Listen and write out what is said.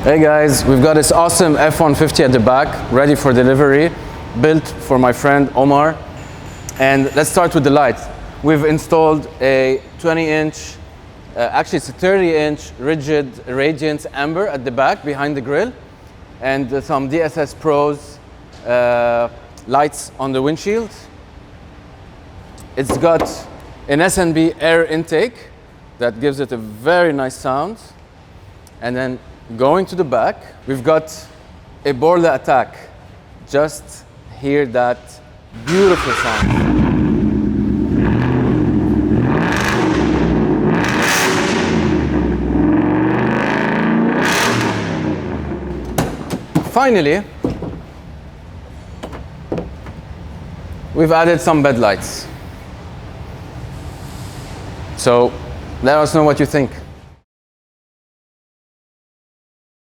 Hey guys, we've got this awesome F150 at the back, ready for delivery, built for my friend Omar. And let's start with the lights. We've installed a 20-inch, actually it's a 30-inch rigid Radiance amber at the back behind the grille, and some DSS Pros lights on the windshield. It's got an S&B air intake that gives it a very nice sound. And then going to the back, we've got a Borla ATAK. Just hear that beautiful sound. Finally, we've added some bed lights. So let us know what you think.